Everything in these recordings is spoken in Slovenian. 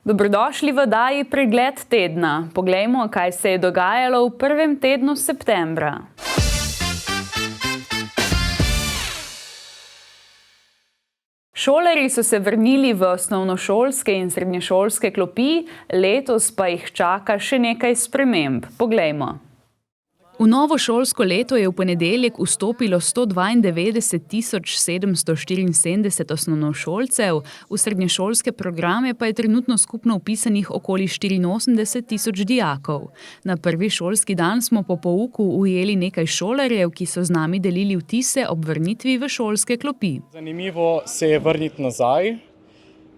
Dobrodošli v oddaji Pregled tedna. Poglejmo, kaj se je dogajalo v prvem tednu septembra. Šolarji so se vrnili v osnovnošolske in srednješolske klopi, letos pa jih čaka še nekaj sprememb. Poglejmo. V novo šolsko leto je v ponedeljek vstopilo 192.774 osnovnošolcev, v srednješolske programe pa je trenutno skupno vpisanih okoli 84.000 dijakov. Na prvi šolski dan smo po pouku ujeli nekaj šolarjev, ki so z nami delili vtise ob vrnitvi v šolske klopi. Zanimivo se je vrniti nazaj.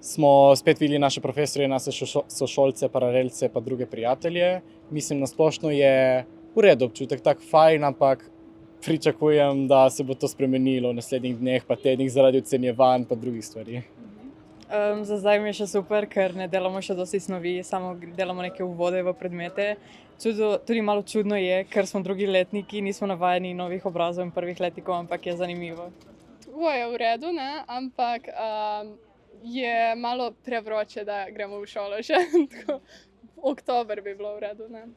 Smo spet videli naše profesorje, naše sošolce, paralelce pa druge prijatelje. Mislim, nasplošno je v redu občutek, tak fajn, ampak pričakujem, da se bo to spremenilo v naslednjih dneh pa tednih zaradi ocenjevanj pa drugih stvari. Za zdaj mi je še super, ker ne delamo še dosti snovi, samo delamo neke uvode v predmete. Tudi malo čudno je, ker smo drugi letniki, nismo navajeni novih obrazov in prvih letnikov, ampak je zanimivo. To je v redu, ne? Ampak je malo prevroče, da gremo v šolo še. Oktober bi bilo v redu, ne?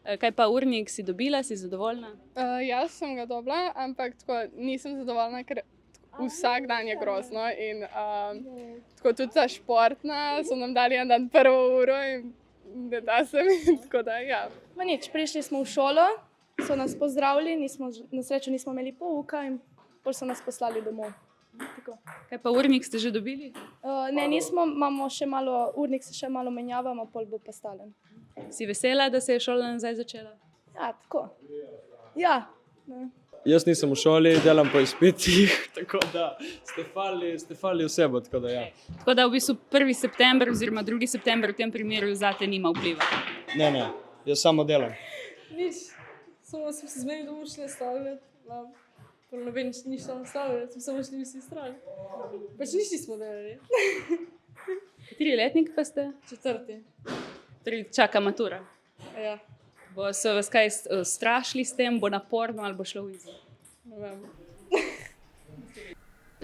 Kaj pa urnik si dobila, si zadovoljna? Jaz sem ga dobila, ampak nisem zadovoljna, ker vsak dan je grozno. In tudi ta športna so nam dali en dan prvo uro in ne da se mi, tako da ja. Ma nič, prišli smo v šolo, so nas pozdravili, na srečo nismo imeli pouka in pol so nas poslali domov. Tako. Kaj pa urnik ste že dobili? Ne, nismo, imamo še malo, urnik se še malo menjavamo, pol bo pa stalen. Si vesela, da se je šola nazaj začela? Ja, tako. Ja. Jaz nisem v šoli, delam po izpitih, tako da ste fali osebo, tako da ja. Tako da v bistvu 1. september oziroma 2. september v tem primeru zate nima vpliva? Ne, jaz samo delam. Nič, samo smo se zmeni domov šli stavljati, prvo noben nič tam stavljati, smo samo šli vsi stran. Pač nič nismo delali. Kateri letnik pa ste? 4. Torej čaka matura. Ja. So vas kaj strašili s tem, bo naporno ali bo šlo v izid? Ne vem.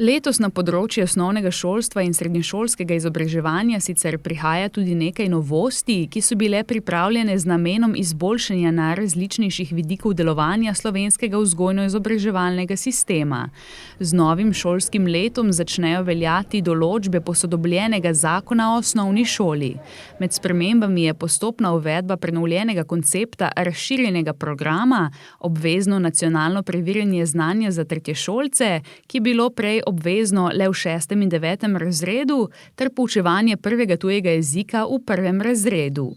Letos na področju osnovnega šolstva in srednješolskega izobraževanja sicer prihaja tudi nekaj novosti, ki so bile pripravljene z namenom izboljšanja najrazličnejših vidikov delovanja slovenskega vzgojno-izobraževalnega sistema. Z novim šolskim letom začnejo veljati določbe posodobljenega zakona o osnovni šoli. Med spremembami je postopna uvedba prenovljenega koncepta razširjenega programa, obvezno nacionalno preverjanje znanja za tretješolce, ki je bilo prej obvezno le v 6. in 9. razredu, ter poučevanje prvega tujega jezika v 1. razredu.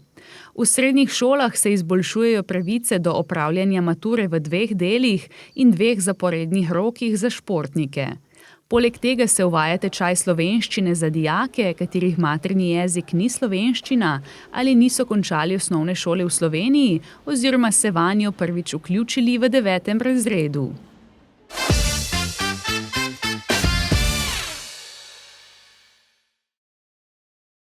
V srednjih šolah se izboljšujejo pravice do opravljanja mature v 2 delih in 2 zaporednih rokih za športnike. Poleg tega se uvaja tečaj slovenščine za dijake, katerih materni jezik ni slovenščina ali niso končali osnovne šole v Sloveniji oziroma se vanjo prvič vključili v 9. razredu.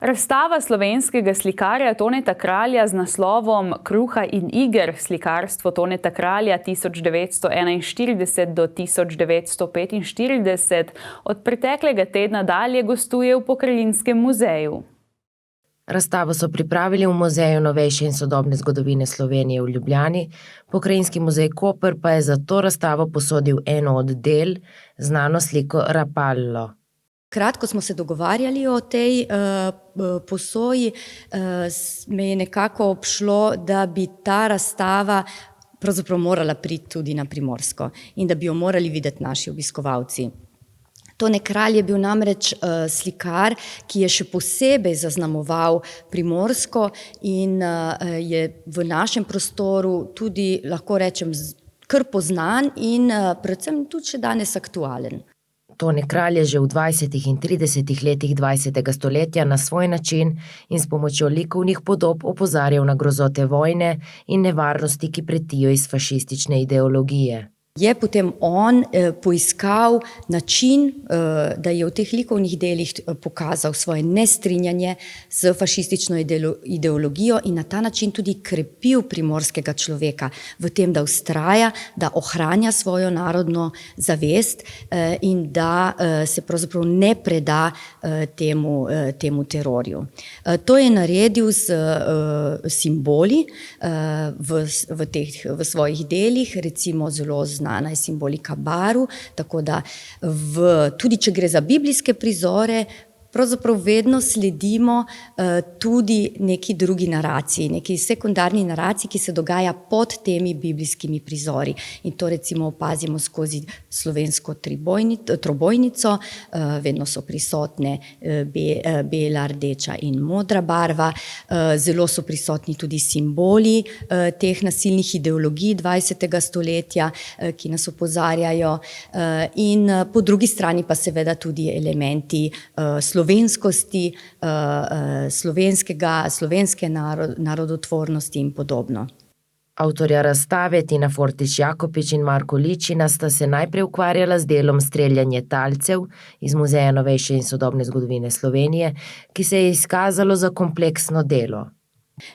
Razstava slovenskega slikarja Toneta Kralja z naslovom Kruha in iger, slikarstvo Toneta Kralja 1941 do 1945 od preteklega tedna dalje gostuje v Pokrajinskem muzeju. Razstavo so pripravili v Muzeju novejše in sodobne zgodovine Slovenije v Ljubljani, Pokrajinski muzej Koper pa je za to razstavo posodil eno od del, znano sliko Rapallo. Kratko smo se dogovarjali o tej posoji, me je nekako obšlo, da bi ta razstava pravzaprav morala priti tudi na Primorsko in da bi jo morali videti naši obiskovalci. Tone Kralj je bil namreč slikar, ki je še posebej zaznamoval Primorsko in je v našem prostoru tudi, lahko rečem, kar poznan in predvsem tudi še danes aktualen. Tone Kralj je že v 20. in 30. letih 20. stoletja na svoj način in s pomočjo likovnih podob opozarjal na grozote vojne in nevarnosti, ki pretijo iz fašistične ideologije. Je potem on poiskal način, da je v teh likovnih delih pokazal svoje nestrinjanje z fašistično ideologijo in na ta način tudi krepil primorskega človeka v tem, da vztraja, da ohranja svojo narodno zavest in da se pravzaprav ne preda temu terorju. To je naredil z simboli v svojih delih, recimo zelo znana je simbolika barv, tako da tudi če gre za biblijske prizore, pravzaprav vedno sledimo tudi neki drugi naraciji, neki sekundarni naraciji, ki se dogaja pod temi biblijskimi prizori. In to recimo opazimo skozi slovensko trobojnico, vedno so prisotne bela, rdeča in modra barva, zelo so prisotni tudi simboli teh nasilnih ideologij 20. stoletja, ki nas opozarjajo, in po drugi strani pa seveda tudi elementi slovenskosti, slovenske narodotvornosti in podobno. Avtorja razstave Tina Fortič Jakopič in Marko Ličina sta se najprej ukvarjala z delom Streljanje talcev iz Muzeja novejše in sodobne zgodovine Slovenije, ki se je izkazalo za kompleksno delo.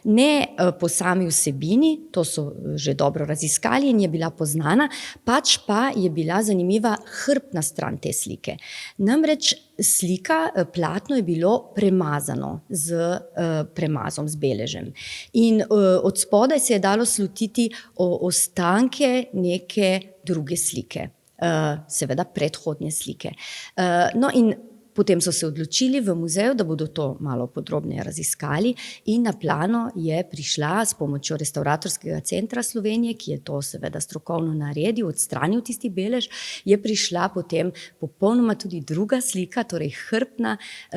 Ne po sami vsebini, to so že dobro raziskali in je bila poznana, pač pa je bila zanimiva hrbtna stran te slike. Namreč slika, platno je bilo premazano z premazom, z beležem. In od spodaj se je dalo slutiti ostanke neke druge slike, seveda predhodne slike. No in potem so se odločili v muzeju, da bodo to malo podrobneje raziskali in na plano je prišla s pomočjo Restavratorskega centra Slovenije, ki je to seveda strokovno naredil, odstranil tisti belež, je prišla potem popolnoma tudi druga slika, torej hrbtna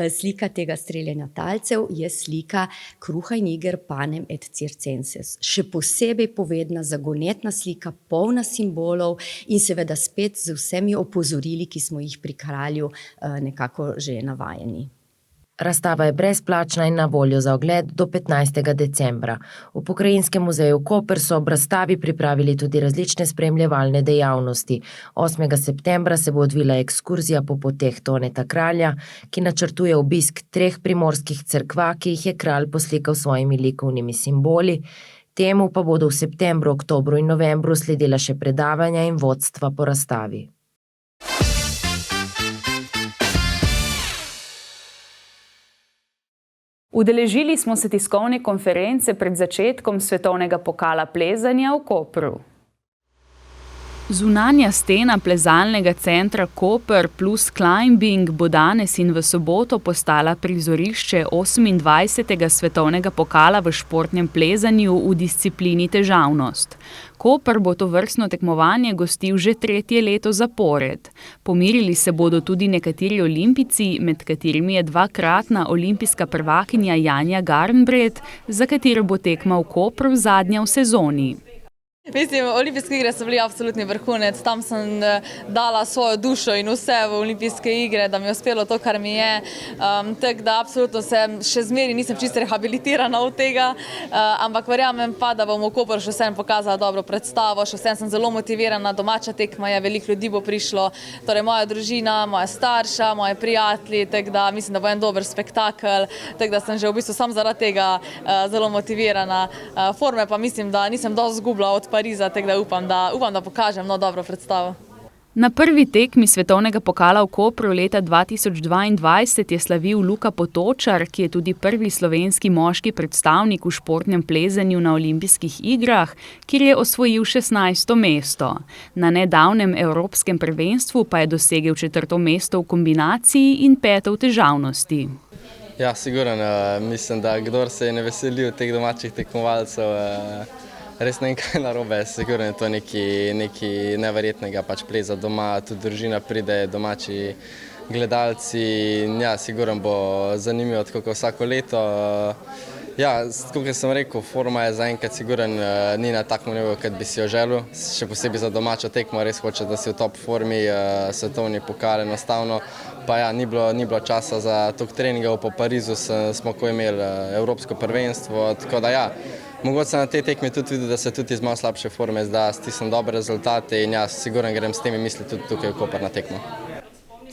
slika tega streljanja talcev je slika Kruha in iger panem et circenses. Še posebej povedna, zagonetna slika, polna simbolov in seveda spet z vsemi opozorili, ki smo jih pri kralju nekako že navajeni. Razstava je brezplačna in na voljo za ogled do 15. decembra. V Pokrajinskem muzeju Koper so ob razstavi pripravili tudi različne spremljevalne dejavnosti. 8. septembra se bo odvila ekskurzija po poteh Toneta Kralja, ki načrtuje obisk 3 primorskih cerkva, ki jih je kralj poslikal s svojimi likovnimi simboli. Temu pa bodo v septembru, oktobru in novembru sledila še predavanja in vodstva po razstavi. Udeležili smo se tiskovne konference pred začetkom svetovnega pokala plezanja v Kopru. Zunanja stena plezalnega centra Koper plus Climbing bo danes in v soboto postala prizorišče 28. svetovnega pokala v športnem plezanju v disciplini težavnost. Koper bo tovrstno tekmovanje gostil že 3. leto zapored. Pomirili se bodo tudi nekateri olimpijci, med katerimi je 2-kratna olimpijska prvakinja Janja Garnbret, za katero bo tekma v Kopru zadnja v sezoni. Mislim, olimpijske igre so bili absolutni vrhunec, tam sem dala svojo dušo in vse v olimpijske igre, da mi je uspelo to, kar mi je. Tako da absolutno še zmeri nisem čisto rehabilitirana od tega, ampak verjamem pa, da bom v Kopru še vsem pokazala dobro predstavo, še vsem sem zelo motivirana, domača tekma je, veliko ljudi bo prišlo, torej moja družina, moja starša, moji prijatelji, tako da mislim, da bo en dober spektakel, tako da sem že v bistvu sam zaradi tega zelo motivirana. Forme pa mislim, da nisem dosti zgubila od Pariza, tako da upam, da pokažem dobro predstavo. Na prvi tekmi svetovnega pokala v Kopru leta 2022 je slavil Luka Potočar, ki je tudi prvi slovenski moški predstavnik v športnem plezanju na olimpijskih igrah, kjer je osvojil 16. mesto. Na nedavnem evropskem prvenstvu pa je dosegel 4. mesto v kombinaciji in 5. v težavnosti. Ja, sigurno. Mislim, da kdor se je ne veseli od teh domačih tekmovalcev, res ne vem, kaj narobe, sigurno je to nekaj neverjetnega, pač pleza doma, tudi družina pride, domači gledalci, ja, sigurno bo zanimivo, tako kot vsako leto. Ja, kot sem rekel, forma je zaenkrat sigurno ni na takem nivoju, kot bi si jo želel, še posebej za domačo tekmo, res hoče, da si v top formi, svetovni pokal enostavno, pa ja, ni bilo časa za toliko treningov, po Parizu smo ko imeli evropsko prvenstvo, tako da ja, mogoče na tej tekmi tudi videl, da se tudi iz malo slabše forme zda stisnem dobre rezultate in jaz sigurno grem s temi misli tudi tukaj v Koper na tekmo.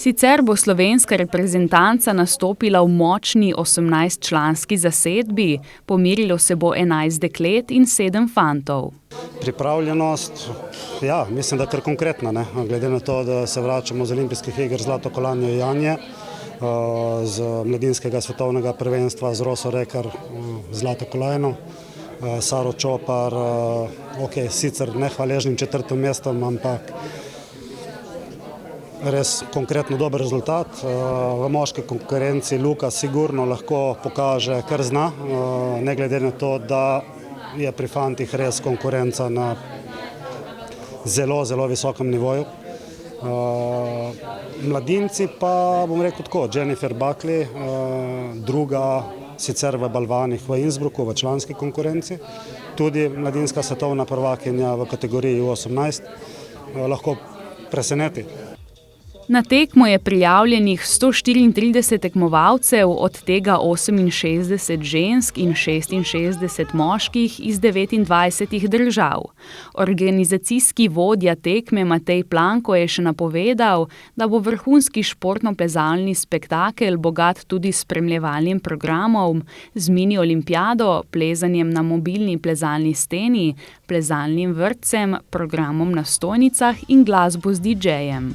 Sicer bo slovenska reprezentanca nastopila v močni 18-članski zasedbi, pomerilo se bo 11 deklet in 7 fantov. Pripravljenost, ja, mislim, da kar konkretna, ne? Glede na to, da se vračamo z olimpijskih iger zlato kolanje Janje, z mladinskega svetovnega prvenstva z Roso Rekar zlato kolajno, Saro Čopar, sicer nehvaležnim 4. mestom, ampak res konkretno dober rezultat. V moški konkurenci Luka sigurno lahko pokaže, kar zna, ne glede na to, da je pri fantih res konkurenca na zelo, zelo visokem nivoju. Mladinci pa, bom rekel tako, Jennifer Buckley, druga sicer v balvanih v Innsbrucku, v članski konkurenci, tudi mladinska svetovna prvakinja v kategoriji U18, lahko preseneti. Na tekmo je prijavljenih 134 tekmovalcev, od tega 68 žensk in 66 moških iz 29 držav. Organizacijski vodja tekme Matej Planko je še napovedal, da bo vrhunski športno-plezalni spektakel bogat tudi s spremljevalnim programom, z mini olimpijado, plezanjem na mobilni plezalni steni, plezalnim vrtcem, programom na stojnicah in glasbo z DJ-jem.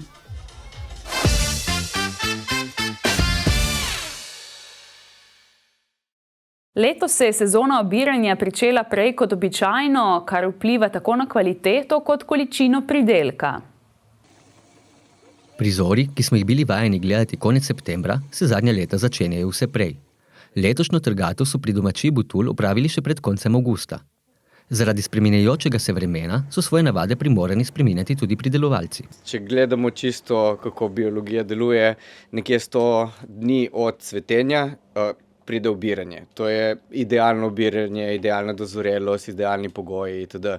Letos se je sezona obiranja pričela prej kot običajno, kar vpliva tako na kvaliteto kot količino pridelka. Prizori, ki smo jih bili vajeni gledati konec septembra, se zadnja leta začenjajo vse prej. Letošnjo trgatev so pri domačiji Butul opravili še pred koncem avgusta. Zaradi spreminjajočega se vremena so svoje navade primorani spreminjati tudi pridelovalci. Če gledamo čisto, kako biologija deluje, nekje 100 dni od cvetenja pride obiranje. To je idealno obiranje, idealna dozorelost, idealni pogoji itd.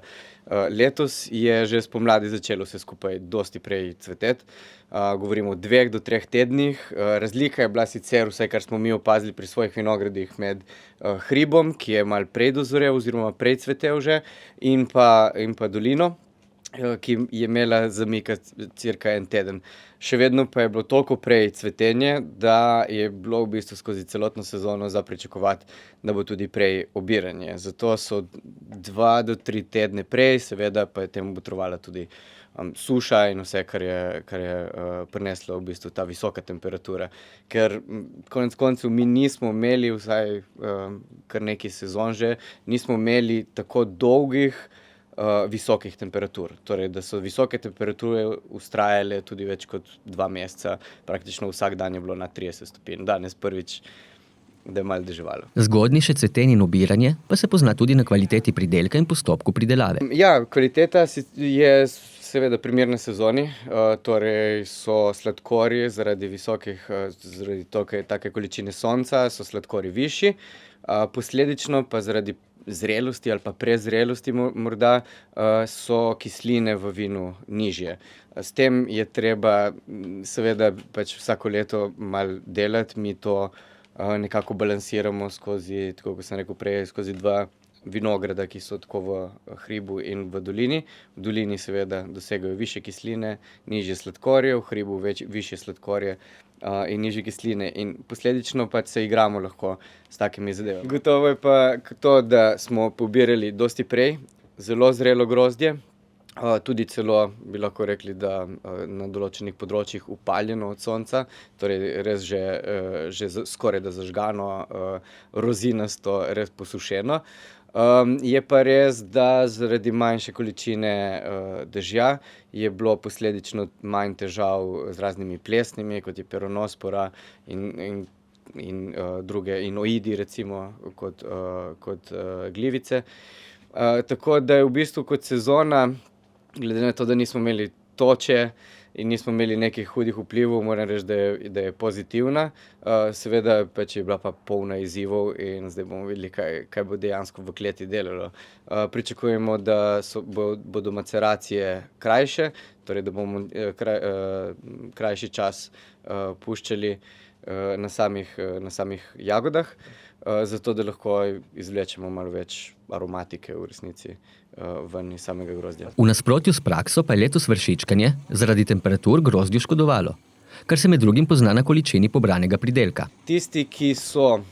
Letos je že spomladi začelo vse skupaj dosti prej cveteti. Govorimo o 2 do 3 tednih. Razlika je bila sicer vse, kar smo mi opazili pri svojih vinogradih med hribom, ki je malo prej dozorel oziroma prej cvetel že, in pa dolino, ki je imela zamika cirka 1 teden. Še vedno pa je bilo toliko prej cvetenje, da je bilo v bistvu skozi celotno sezono za pričakovati, da bo tudi prej obiranje. Zato so 2 do 3 tedne prej, seveda pa je temu botrovala tudi suša in vse, kar je prineslo v bistvu ta visoka temperatura. Ker konec koncev mi nismo imeli, vsaj kar neki sezon že, nismo imeli tako dolgih visokih temperatur. Torej, da so visoke temperature vztrajale tudi več kot 2 meseca. Praktično vsak dan je bilo na 30 stopinj. Danes prvič, da je malo deževalo. Zgodnejše cvetenje in obiranje pa se pozna tudi na kvaliteti pridelka in postopku pridelave. Ja, kvaliteta je seveda primerna sezoni. Torej so sladkorji zaradi take količine sonca, so sladkorji višji. Posledično pa zaradi zrelosti ali pa prezrelosti morda so kisline v vinu nižje. S tem je treba seveda pač vsako leto malo delati. Mi to nekako balansiramo skozi, tako kot sem rekel prej, skozi 2 vinograda, ki so tako v hribu in v dolini. V dolini seveda dosegajo višje kisline, nižje sladkorje, v hribu višje sladkorje in nižje kisline. In posledično pač se igramo lahko s takimi zadevami. Gotovo je pa to, da smo pobirali dosti prej, zelo zrelo grozdje, tudi celo bi lahko rekli, da na določenih področjih upaljeno od sonca, torej res že skoraj da zažgano, rozinasto, res posušeno. Je pa res, da zaradi manjše količine dežja je bilo posledično manj težav z raznimi plesnimi, kot je peronospora in druge inoidi, recimo, kot glivice. Tako da je v bistvu kot sezona, glede na to, da nismo imeli toče in nismo imeli nekih hudih vplivov, moram reči, da je pozitivna. Seveda pač je bila pa polna izzivov in zdaj bomo videli, kaj bo dejansko v kleti delalo. Pričakujemo, da bodo maceracije krajše, torej da bomo krajši čas puščali na samih jagodah, zato da lahko izvlečemo malo več aromatike v resnici ven iz samega grozdja. V nasprotju s prakso pa je letos vršičkanje zaradi temperatur grozdju škodovalo, kar se med drugim pozna na količini pobranega pridelka. Tisti, ki smo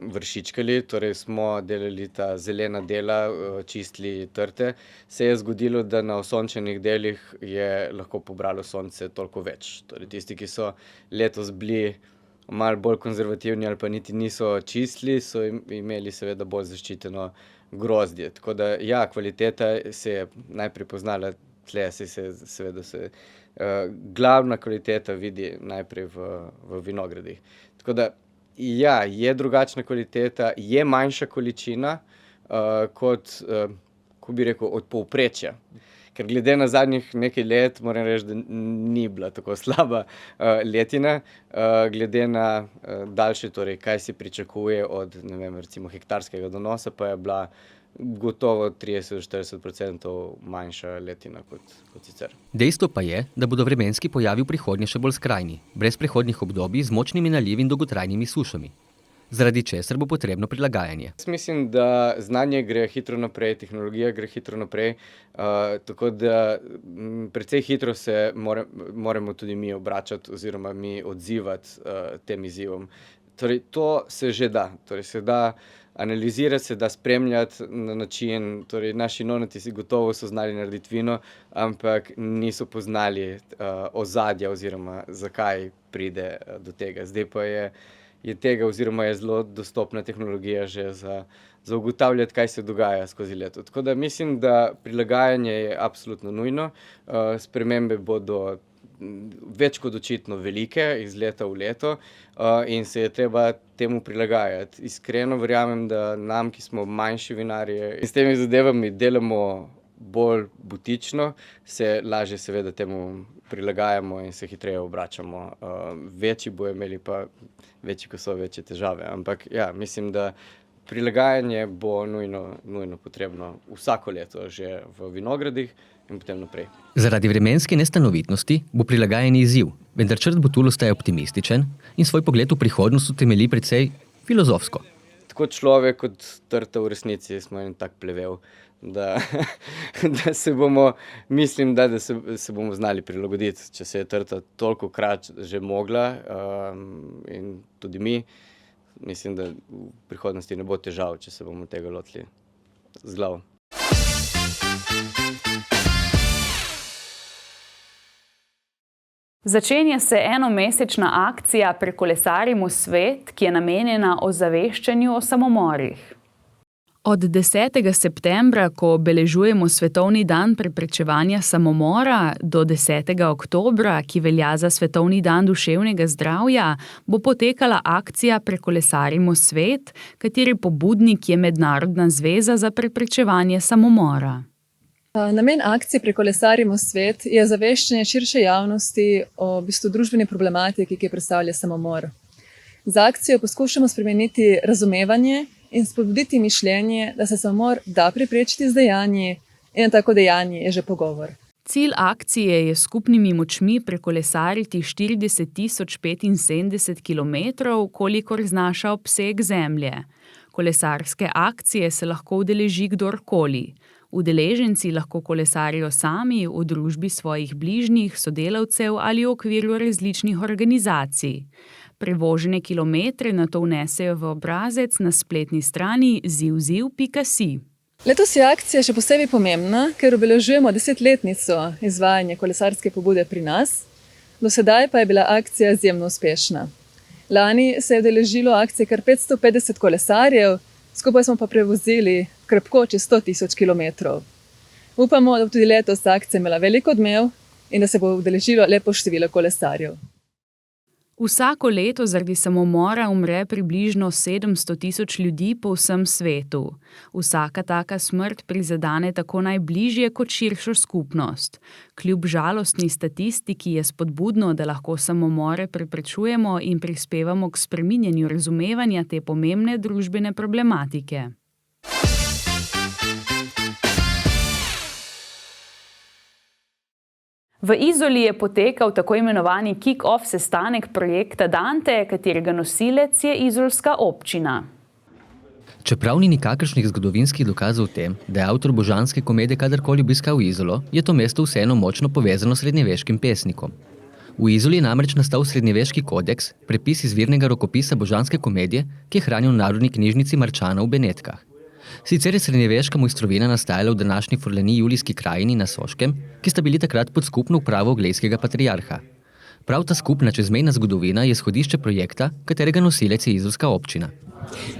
vršičkali, torej smo delali ta zelena dela, čistili trte, se je zgodilo, da na osončenih delih je lahko pobralo sonce toliko več. Torej tisti, ki so letos bili malo bolj konzervativni ali pa niti niso čistili, so imeli seveda bolj zaščiteno grozdje. Tako da ja, kvaliteta se je najprej poznala tle, seveda se glavna kvaliteta vidi najprej v vinogradih. Tako da ja, je drugačna kvaliteta, je manjša količina kot, ko bi rekel, od povprečja. Ker glede na zadnjih nekaj let, moram reči, da ni bila tako slaba letina. Glede na daljše, torej kaj se pričakuje od, ne vem, recimo hektarskega donosa, pa je bila gotovo 30-40% manjša letina kot sicer. Dejstvo pa je, da bodo vremenski pojavi v prihodnje še bolj skrajni, brez prehodnih obdobij z močnimi nalivi in dolgotrajnimi sušami, zaradi česar bo potrebno prilagajanje. Jaz mislim, da znanje gre hitro naprej, tehnologija gre hitro naprej, tako da precej hitro se moramo tudi mi obračati oziroma mi odzivati tem izzivom. Torej, to se že da. Torej, se da analizirati, se da spremljati na način, torej naši nonati si gotovo so znali narediti vino, ampak niso poznali ozadja oziroma zakaj pride do tega. Zdaj pa je tega oziroma je zelo dostopna tehnologija že za ugotavljati, kaj se dogaja skozi leto. Tako da mislim, da prilagajanje je absolutno nujno, spremembe bodo več kot očitno velike iz leta v leto in se je treba temu prilagajati. Iskreno verjamem, da nam, ki smo manjši vinarji, s temi zadevami delamo bolj butično, se lažje seveda temu prilagajamo in se hitreje obračamo. Večji bojo imeli pa večji, ko so večje težave. Ampak ja, mislim, da prilagajanje bo nujno potrebno vsako leto že v vinogradih in potem naprej. Zaradi vremenske nestanovitnosti bo prilagajanje izziv, vendar Črt Butul ostaja optimističen in svoj pogled v prihodnost utemelji precej filozofsko. Tako človek kot trta v resnici smo en tak plevel, da se bomo, mislim, da se bomo znali prilagoditi, če se je trta tolikokrat že mogla in tudi mi. Mislim, da v prihodnosti ne bo težav, če se bomo tega lotili z glavo. Začenja se enomesečna akcija Prekolesarimo svet, ki je namenjena ozaveščanju o samomorih. Od 10. septembra, ko obeležujemo Svetovni dan preprečevanja samomora, do 10. oktobra, ki velja za Svetovni dan duševnega zdravja, bo potekala akcija Prekolesarimo svet, kateri pobudnik je Mednarodna zveza za preprečevanje samomora. Namen akcije Prekolesarimo svet je zaveščanje širše javnosti o družbeni problematiki, ki predstavlja samomor. Z akcijo poskušamo spremeniti razumevanje in spodbuditi mišljenje, da se samomor da preprečiti z dejanji in tako dejanje je že pogovor. Cilj akcije je skupnimi močmi prekolesariti 40.075 kilometrov, kolikor znaša obseg zemlje. Kolesarske akcije se lahko udeleži kdorkoli. Udeleženci lahko kolesarijo sami, v družbi svojih bližnjih, sodelavcev ali v okviru različnih organizacij. Prevožene kilometre nato vnesejo v obrazec na spletni strani zivziv.si. Letos je akcija še posebej pomembna, ker obeležujemo 10-letnico izvajanja kolesarske pobude pri nas. Do sedaj pa je bila akcija izjemno uspešna. Lani se je udeležilo akcije kar 550 kolesarjev, skupaj smo pa prevozili krepko čez 100.000 kilometrov. Upamo, da bo tudi letos akcija imela veliko odmev in da se bo udeležilo lepo število kolesarjev. Vsako leto zaradi samomora umre približno 700.000 ljudi po vsem svetu. Vsaka taka smrt prizadene tako najbližje kot širšo skupnost. Kljub žalostni statistiki je spodbudno, da lahko samomore preprečujemo in prispevamo k spreminjanju razumevanja te pomembne družbene problematike. V Izoli je potekal tako imenovani kick-off sestanek projekta Dante, katerega nosilec je izolska občina. Čeprav ni nikakršnih zgodovinskih dokazov o tem, da je avtor božanske komedije kadarkoli obiskal Izolo, je to mesto vseeno močno povezano s srednjeveškim pesnikom. V Izoli je namreč nastal srednjeveški kodeks, prepis izvirnega rokopisa božanske komedije, ki je hranil v Narodni knjižnici Marčana v Benetkah. Sicer je srednjeveška mojstrovina nastajala v današnji Furlaniji Julijski krajini na Soškem, ki sta bili takrat pod skupno upravo Oglejskega patriarha. Prav ta skupna čezmejna zgodovina je izhodišče projekta, katerega nosilec je izolska občina.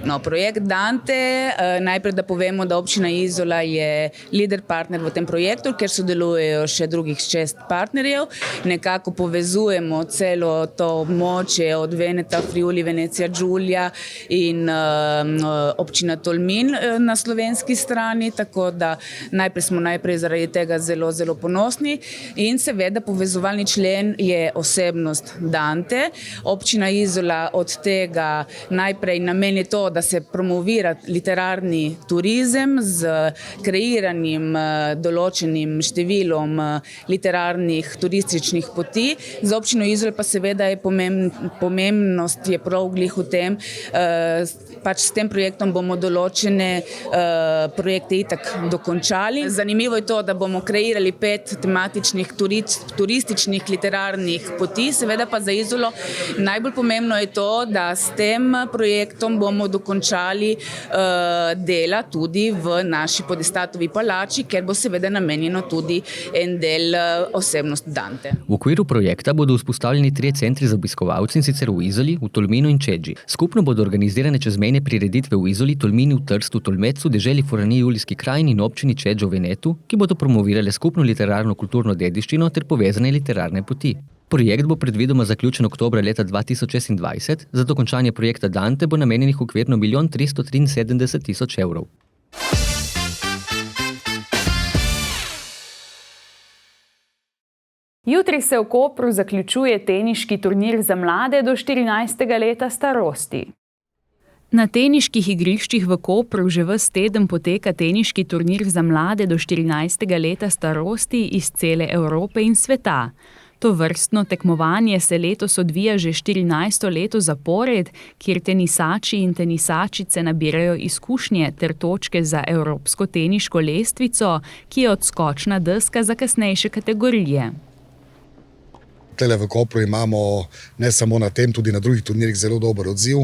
No, projekt Dante, najprej da povemo, da občina Izola je lider partner v tem projektu, ker sodelujejo še drugih 6 partnerjev. Nekako povezujemo celo to območje od Veneta, Friuli, Venecija, Giulia in občina Tolmin na slovenski strani, tako da smo zaradi tega zelo, zelo ponosni. In seveda povezovalni člen je osebnost Dante. Občina Izola od tega najprej nameni to, da se promovira literarni turizem z kreiranim določenim številom literarnih turističnih poti. Za občino Izola pa seveda je pomembnost je prav glih v tem, pač s tem projektom bomo določene projekte itak dokončali. Zanimivo je to, da bomo kreirali 5 tematičnih turističnih literarnih poti, seveda pa za Izolo najbolj pomembno je to, da s tem projektom bomo dokončali dela tudi v naši Podestatovi palači, ker bo seveda namenjeno tudi en del osebnost Dante. V okviru projekta bodo vzpostavljeni 3 centri za obiskovalce, in sicer v Izoli, v Tolminu in Čedži. Skupno bodo organizirane čezmejne prireditve v Izoli, Tolmini, v Trstu, Tolmecu, deželi Furlaniji Julijski krajini in občini Čedža v Venetu, ki bodo promovirale skupno literarno kulturno dediščino ter povezane literarne poti. Projekt bo predvidoma zaključen oktobra leta 2026, za dokončanje projekta Dante bo namenjenih okvirno 1 373 000 evrov. Jutri se v Kopru zaključuje teniški turnir za mlade do 14. leta starosti. Na teniških igriščih v Kopru že ves teden poteka teniški turnir za mlade do 14. leta starosti iz cele Evrope in sveta. To vrstno tekmovanje se letos odvija že 14. leto zapored, kjer tenisači in tenisačice nabirajo izkušnje ter točke za evropsko teniško lestvico, ki je odskočna deska za kasnejše kategorije. Tele v Kopru imamo ne samo na tem, tudi na drugih turnirjih zelo dober odziv.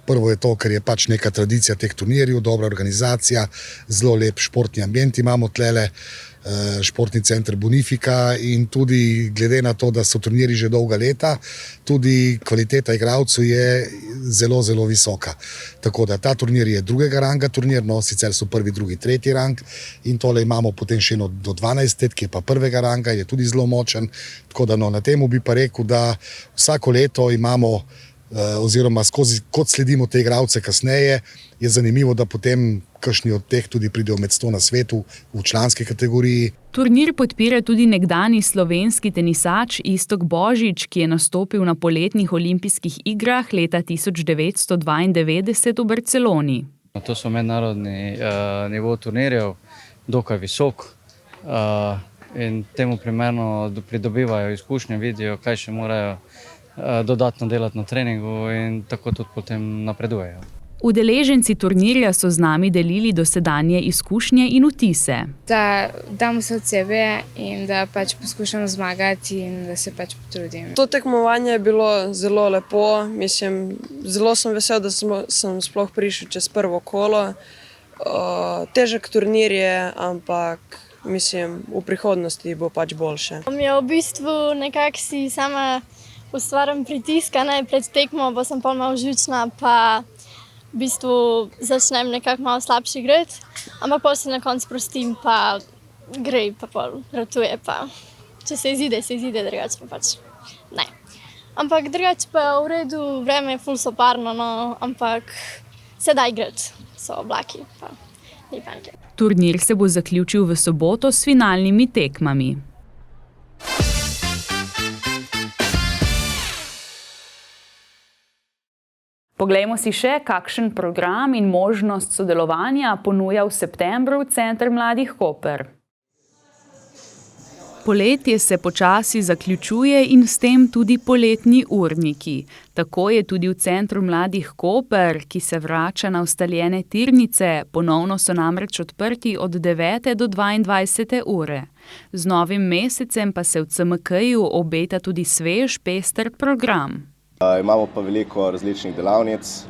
Prvo je to, ker je pač neka tradicija teh turnirjev, dobra organizacija, zelo lep športni ambient imamo tlele, športni center Bonifika in tudi glede na to, da so turniri že dolga leta, tudi kvaliteta igralcev je zelo, zelo visoka. Tako da ta turnir je drugega ranga turnir, no sicer so prvi, drugi, tretji rang in tole imamo potem še eno do 12 let, ki je pa prvega ranga, je tudi zelo močen. Tako da na temu bi pa rekel, da vsako leto imamo oziroma skozi, kot sledimo te igralce kasneje, je zanimivo, da potem kakšni od teh tudi pridejo med 100 na svetu v članski kategoriji. Turnir podpira tudi nekdani slovenski tenisač Iztok Božič, ki je nastopil na poletnih olimpijskih igrah leta 1992 v Barceloni. To so mednarodni nivo turnirjev, dokaj visok in temu primerno pridobivajo izkušnje, vidijo, kaj še morajo dodatno delati na treningu in tako tudi potem napredujejo. Udeleženci turnirja so z nami delili dosedanje izkušnje in vtise. Da damo se od sebe in da pač poskušamo zmagati in da se pač potrudim. To tekmovanje je bilo zelo lepo, mislim, zelo sem vesel, da sem sploh prišel čez prvo kolo. Težek turnir je, ampak mislim, v prihodnosti bo pač boljše. Ja, v bistvu nekako si sama ustvarjam pritisk, pred tekmo, pa sem pol malo živčna, pa v bistvu začnem nekako malo slabše igrati, ampak pol se na koncu sprostim, pa gre, pa pol ratuje, pa če se izide, drugače pa pač ne. Ampak drugače pa v redu, vreme je ful soparno, no, ampak se da igrati, so oblaki, pa ni panike. Turnir se bo zaključil v soboto s finalnimi tekmami. Poglejmo si še, kakšen program in možnost sodelovanja ponuja v septembru Center mladih Koper. Poletje se počasi zaključuje in s tem tudi poletni urniki. Tako je tudi v Centru mladih Koper, ki se vrača na ustaljene tirnice, ponovno so namreč odprti od 9. do 22. ure. Z novim mesecem pa se v CMK-ju obeta tudi svež, pester program. Imamo pa veliko različnih delavnic,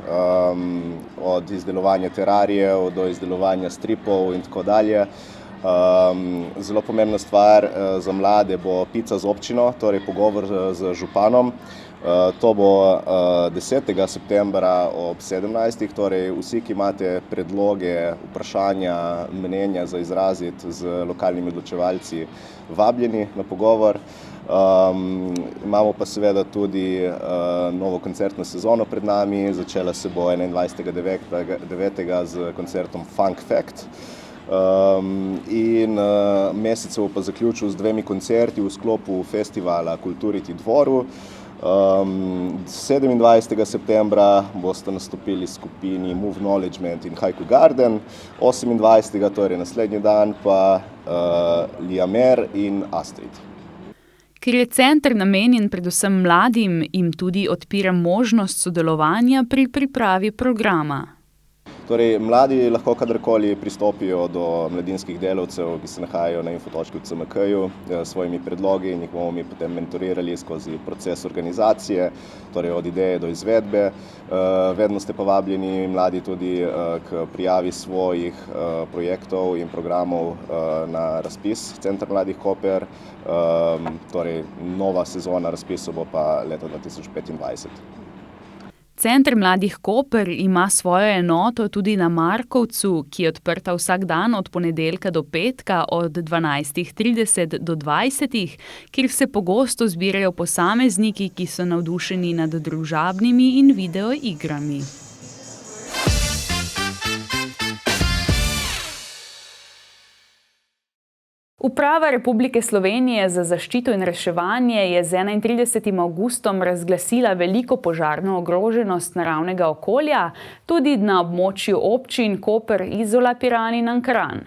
od izdelovanja terarijev do izdelovanja stripov in tako dalje. Zelo pomembna stvar za mlade bo pica z občino, torej pogovor z županom. To bo 10. septembra ob 17. Torej vsi, ki imate predloge, vprašanja, mnenja za izraziti z lokalnimi odločevalci, vabljeni na pogovor. Imamo pa seveda tudi novo koncertno sezono pred nami, začela se bo 21.9. z koncertom Funk Fact. In mesec se bo pa zaključil z 2 koncerti v sklopu festivala Kulturiti Dvoru. 27. septembra boste nastopili skupini Move Knowledgement in Haiku Garden, 28. torej naslednji dan pa Liamer in Astrid. Ker je center namenjen predvsem mladim, jim tudi odpira možnost sodelovanja pri pripravi programa. Torej, mladi lahko kadarkoli pristopijo do mladinskih delavcev, ki se nahajajo na infotočki v CMK-ju s svojimi predlogi in jih bomo mi potem mentorirali skozi proces organizacije, torej od ideje do izvedbe. Vedno ste pa vabljeni mladi tudi k prijavi svojih projektov in programov na razpis Center mladih Koper. Torej, nova sezona razpisov bo pa leta 2025. Center mladih Koper ima svojo enoto tudi na Markovcu, ki je odprta vsak dan od ponedeljka do petka od 12.30 do 20, kjer se pogosto zbirajo posamezniki, ki so navdušeni nad družabnimi in videoigrami. Uprava Republike Slovenije za zaščito in reševanje je z 31. avgustom razglasila veliko požarno ogroženost naravnega okolja, tudi na območju občin Koper, Izola, Piran in Ankaran.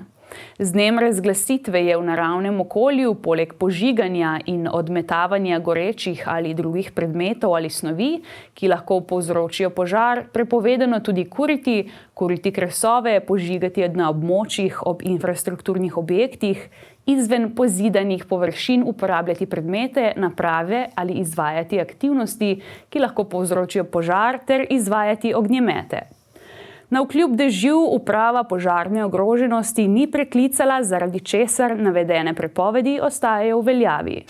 Z dnem razglasitve je v naravnem okolju poleg požiganja in odmetavanja gorečih ali drugih predmetov ali snovi, ki lahko povzročijo požar, prepovedano tudi kuriti kresove, požigati na območjih ob infrastrukturnih objektih, izven pozidanih površin uporabljati predmete, naprave ali izvajati aktivnosti, ki lahko povzročijo požar, ter izvajati ognjemete. Navkljub dežju uprava požarne ogroženosti ni preklicala, zaradi česar navedene prepovedi ostajajo v veljavi.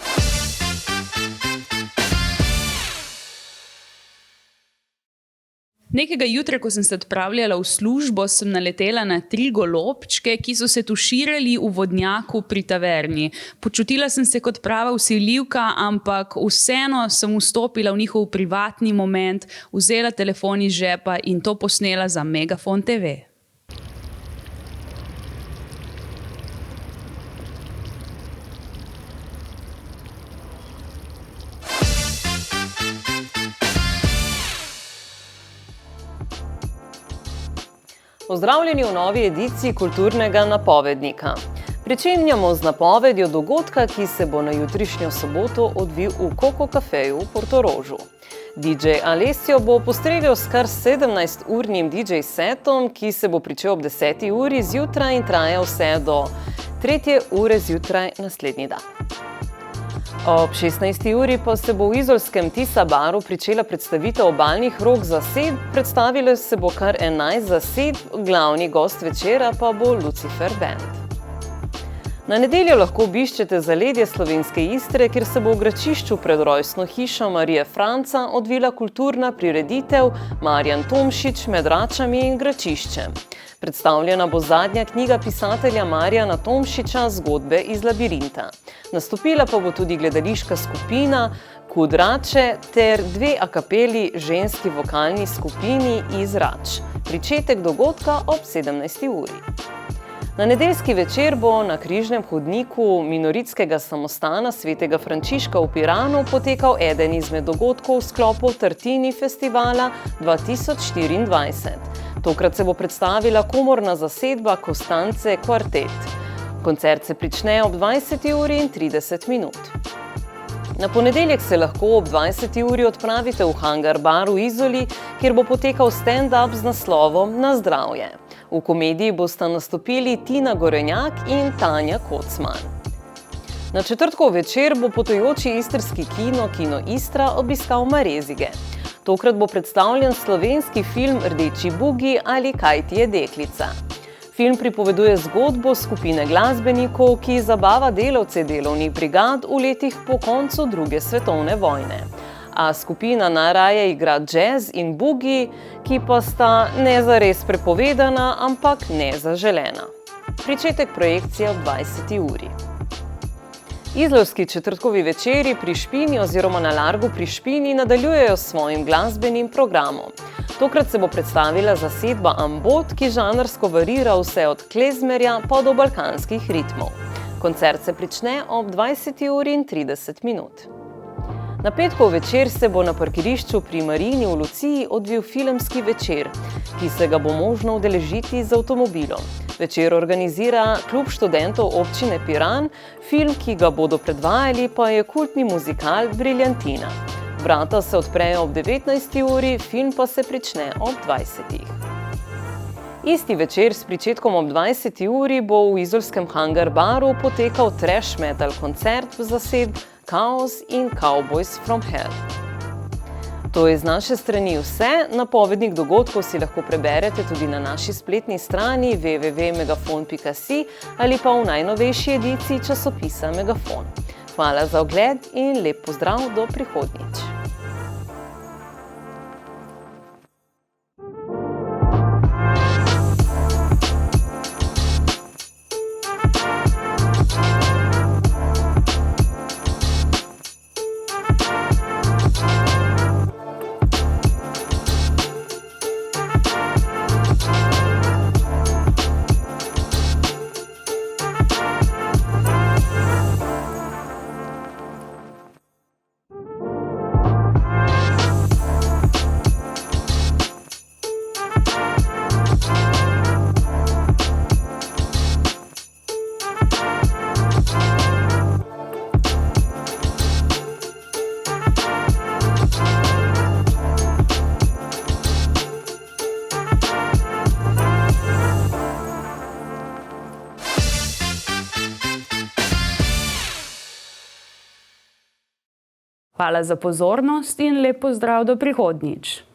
Nekega jutra, ko sem se odpravljala v službo, sem naletela na 3 golobčke, ki so se tuširali v vodnjaku pri taverni. Počutila sem se kot prava vsiljivka, ampak vseeno sem vstopila v njihov privatni moment, vzela telefon iz žepa in to posnela za Megafon TV. Pozdravljeni v novi ediciji Kulturnega napovednika. Pričenjamo z napovedjo dogodka, ki se bo na jutrišnjo soboto odvil v Koko kafeju v Portorožu. DJ Alessio bo postregel s kar 17-urnim DJ setom, ki se bo pričel ob 10. uri zjutraj in trajal vse do 3. ure zjutraj naslednji dan. Ob 16. uri pa se bo v izolskem Tisa baru pričela predstavitev obalnih rok zasedb, predstavilo se bo kar 11 zasedb, glavni gost večera pa bo Lucifer Band. Na nedeljo lahko obiščete zaledje Slovenske Istre, kjer se bo v Gračišču pred rojstno hišo Marije Franca odvila kulturna prireditev Marjan Tomšič med Račami in Gračiščem. Predstavljena bo zadnja knjiga pisatelja Marjana Tomšiča Zgodbe iz labirinta. Nastopila pa bo tudi gledališka skupina Kud Rače ter 2 a kapeli ženski vokalni skupini iz Rač. Pričetek dogodka ob 17. uri. Na nedeljski večer bo na križnem hodniku minoritskega samostana Svetega Frančiška v Piranu potekal eden izmed dogodkov v sklopu Tartini festivala 2024. Tokrat se bo predstavila komorna zasedba Kostance Kvartet. Koncert se prične ob 20:30. Na ponedeljek se lahko ob 20. odpravite v Hangar bar v Izoli, kjer bo potekal stand-up z naslovom Na zdravje. V komediji bosta nastopili Tina Gorenjak in Tanja Kocman. Na četrtkov večer bo potujoči istrski Kino Istra obiskal Marezige. Tokrat bo predstavljen slovenski film Rdeči bugi ali Kaj ti je deklica. Film pripoveduje zgodbo skupine glasbenikov, ki zabava delavce delovnih brigad v letih po koncu druge svetovne vojne. A skupina najraje igra džez in bugi, ki pa sta ne zares prepovedana, ampak nezaželena. Pričetek projekcije ob 20. Izolski četrtkovi večeri pri Špini oziroma na Largu pri Špini nadaljujejo s svojim glasbenim programom. Tokrat se bo predstavila zasedba Ambot, ki žanrsko varira vse od klezmerja pa do balkanskih ritmov. Koncert se prične ob 20:30. Na petkov večer se bo na parkirišču pri Marini v Luciji odvil filmski večer, ki se ga bo možno udeležiti z avtomobilom. Večer organizira Klub študentov občine Piran, film, ki ga bodo predvajali, pa je kultni muzikal Briljantina. Vrata se odprejo ob 19. Film pa se prične ob 20. Isti večer s pričetkom ob 20. bo v izolskem Hangar baru potekal trash metal koncert v zasedbi Chaos in Cowboys from Hell. To je z naše strani vse. Napovednik dogodkov si lahko preberete tudi na naši spletni strani www.megafon.si ali pa v najnovejši ediciji časopisa Megafon. Hvala za ogled in lep pozdrav do prihodnjič. Hvala za pozornost in lep pozdrav do prihodnjič.